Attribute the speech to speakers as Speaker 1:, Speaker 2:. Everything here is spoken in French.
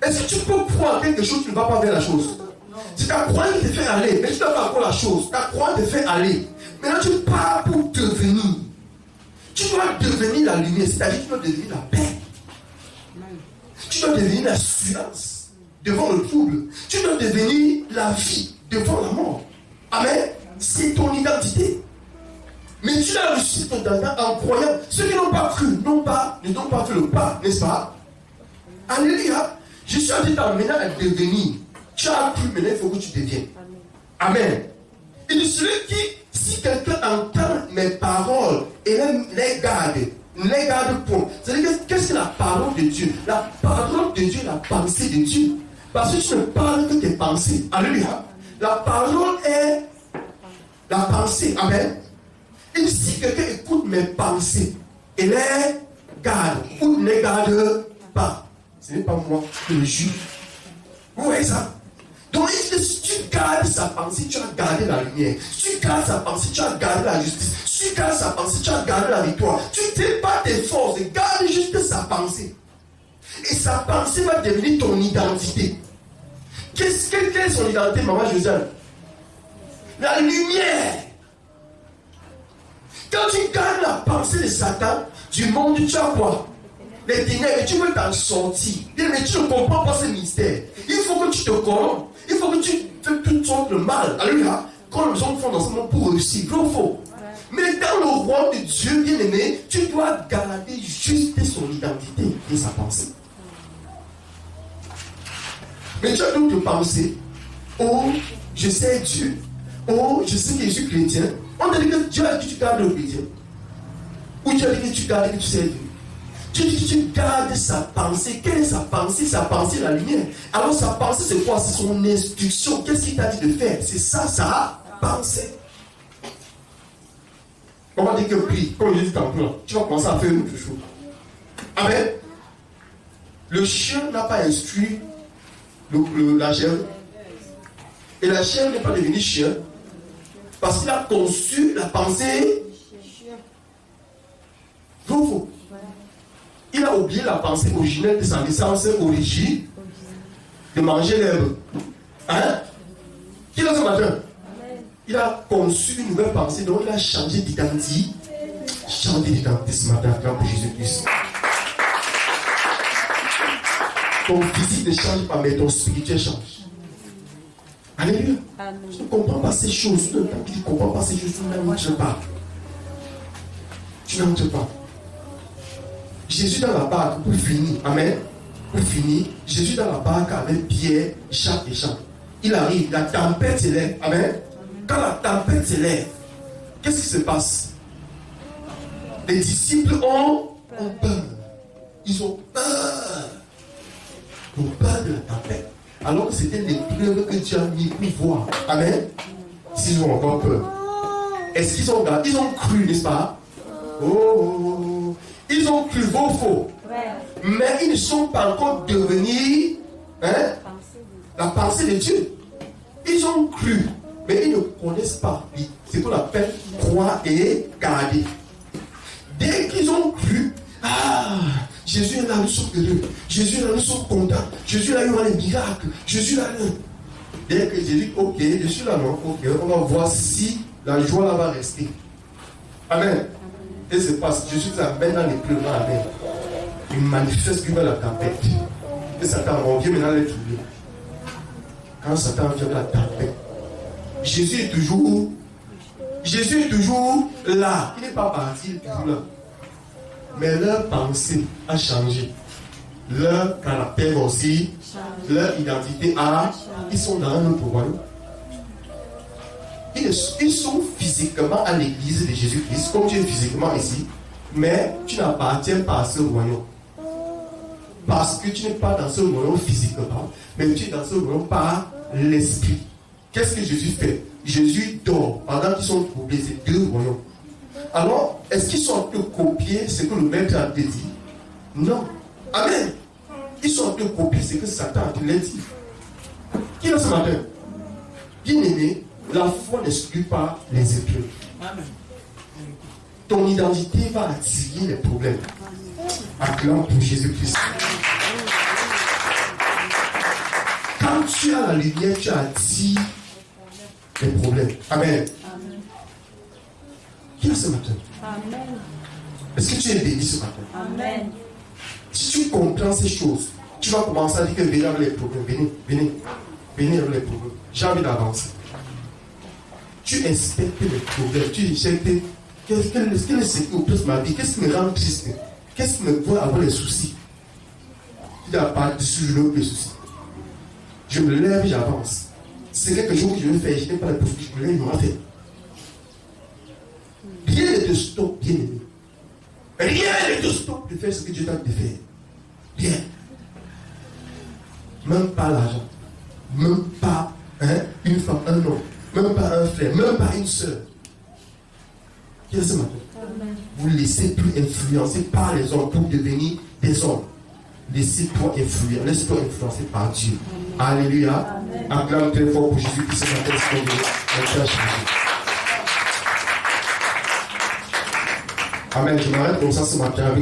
Speaker 1: Est-ce que tu peux croire quelque chose, tu ne vas pas vers la chose? C'est ta croyance qui te fait aller, mais tu n'as pas encore la chose. Ta croyance te fait aller. Maintenant, tu pars pour devenir. Tu dois devenir la lumière, c'est-à-dire que tu dois devenir la paix. Tu dois devenir l'assurance devant le trouble. Tu dois devenir la vie devant la mort. Amen. C'est ton identité. Mais tu l'as reçu ton identité en croyant. Ceux qui n'ont pas cru, ne n'ont pas fait le pas, n'est-ce pas? Alléluia. Je suis en train de t'amener à devenir. Tu as cru, maintenant il faut que tu deviennes. Amen. Il dit celui qui, si quelqu'un entend mes paroles et les garde point. C'est-à-dire qu'est-ce que la parole de Dieu? La parole de Dieu, la pensée de Dieu. Parce que tu ne parles que tes pensées. Alléluia. La parole est la pensée. Amen. Et si quelqu'un écoute mes pensées et les garde ou ne les garde pas, ce n'est pas moi qui le juge. Vous voyez ça? Donc, si tu gardes sa pensée, tu as gardé la lumière. Si tu gardes sa pensée, tu as gardé la justice. Si tu gardes sa pensée, tu as gardé la victoire. Tu ne t'es pas tes forces, garde juste sa pensée. Et sa pensée va devenir ton identité. Quelle est son identité, maman Josiane? La lumière. Quand tu gardes la pensée de Satan, du monde, tu as quoi? Les ténèbres, tu veux t'en sortir. Mais tu ne comprends pas ce mystère. Il faut que tu te corrompes. Il faut que tu fais toutes sortes de mal. Alléluia. Quand les hommes font dans ce monde pour réussir, vrai ou faux? Mais dans le royaume de Dieu, bien aimé, tu dois garder juste son identité et sa pensée. Mais tu as d'autres pensées. Oh, je sais Dieu. Oh, je sais que je suis chrétien. On te dit que Dieu a dit que tu gardes le chrétien. Ou tu as dit que tu gardes que tu sais Dieu. Tu dis que tu gardes sa pensée. Quelle est sa pensée? Sa pensée, la lumière. Alors sa pensée, c'est quoi? C'est son instruction. Qu'est-ce qu'il t'a dit de faire? C'est ça, sa pensée. On va dire que prie, comme je dis tantôt, tu vas commencer à faire une autre chose. Amen. Le chien n'a pas instruit la chèvre. Et la chèvre n'est pas devenue chien. Parce qu'il a conçu la pensée. Faux. Il a oublié la pensée originelle de sa naissance origine de manger l'herbe. Hein? Qui est là ce matin? Il a conçu une nouvelle pensée, donc il a changé d'identité. Changé d'identité ce matin, pour Jésus-Christ. Ton physique ne change pas, mais ton spirituel change. Alléluia. Tu ne comprends pas ces choses. Tu ne comprends pas ces choses. Tu n'entres pas. Tu n'entres pas. Jésus dans la barque, pour finir, amen, pour finir, Jésus dans la barque avec Pierre, Jacques et Jean. Il arrive, la tempête s'élève, amen. Quand la tempête s'élève, qu'est-ce qui se passe? Les disciples ont peur. Ils ont peur. Ils ont peur de la tempête. Alors que c'était l'épreuve que Dieu a mis pour voir. Amen. S'ils ont encore peur. Est-ce qu'ils ont gardé? Ils ont cru, n'est-ce pas? Oh. Ils ont cru faux. Mais ils ne sont pas encore devenus la pensée de Dieu. Ils ont cru, mais ils ne connaissent pas. C'est ce qu'on appelle croire et garder. Dès qu'ils ont cru, Jésus est là, nous sommes heureux. Jésus est là, nous sommes contents. Jésus est là, il y aura les miracles. Jésus est là. Dès que Jésus dit, ok, je suis là, non, ok, on va voir si la joie là va rester. Amen. Et c'est parce que Jésus amène dans les pleurs, amen. Il manifeste lui-même la tempête. Et Satan revient maintenant les trouver. Quand Satan vient de la tempête, Jésus est toujours là. Il n'est pas parti, il est toujours là. Mais leur pensée a changé. Leur caractère aussi, leur identité a. Ils sont dans un autre royaume. Ils sont physiquement à l'église de Jésus-Christ, comme tu es physiquement ici, mais tu n'appartiens pas à ce royaume. Parce que tu n'es pas dans ce royaume physiquement, mais tu es dans ce royaume par l'esprit. Qu'est-ce que Jésus fait? Jésus dort pendant qu'ils sont troublés, c'est deux royaumes. Alors, est-ce qu'ils sont en train de copier ce que le maître a dit? Non. Amen. Ils sont en train de copier ce que Satan a dit. Qui est là ce matin? Bien-aimé, la foi n'exclut pas les épreuves. Amen. Ton identité va attirer les problèmes. Acclame pour Jésus-Christ. tu as la lumière, tu attires les problèmes. Amen. Qui est ce matin?
Speaker 2: Amen.
Speaker 1: Est-ce que tu es béni ce matin?
Speaker 2: Amen.
Speaker 1: Si tu comprends ces choses, tu vas commencer à dire que venez avec les problèmes. Venez avec les problèmes. J'ai envie d'avancer. Tu inspectes les problèmes. Tu injectes. Qu'est-ce qui oppresse ma vie? Qu'est-ce qui me rend triste? Qu'est-ce qui me fait avoir les soucis? Tu dis, par-dessus, je n'ai aucun souci. Je me lève, j'avance. C'est quelque chose que je veux faire. Je n'ai pas la possibilité. Je me lève, je m'en fais. Rien ne te stoppe, bien aimé. Rien ne te stoppe de faire ce que Dieu t'a dit de faire. Rien. Même pas l'argent. Même pas une femme, un homme. Même pas un frère. Même pas une soeur. Qui est ce matin? Vous ne laissez plus influencer par les hommes pour devenir des hommes. Laissez-toi influencer. Laisse-toi influencer par Dieu. Alléluia. Acclame très fort pour Jésus qui se matin. Amen. Je m'arrête comme ça ce matin avec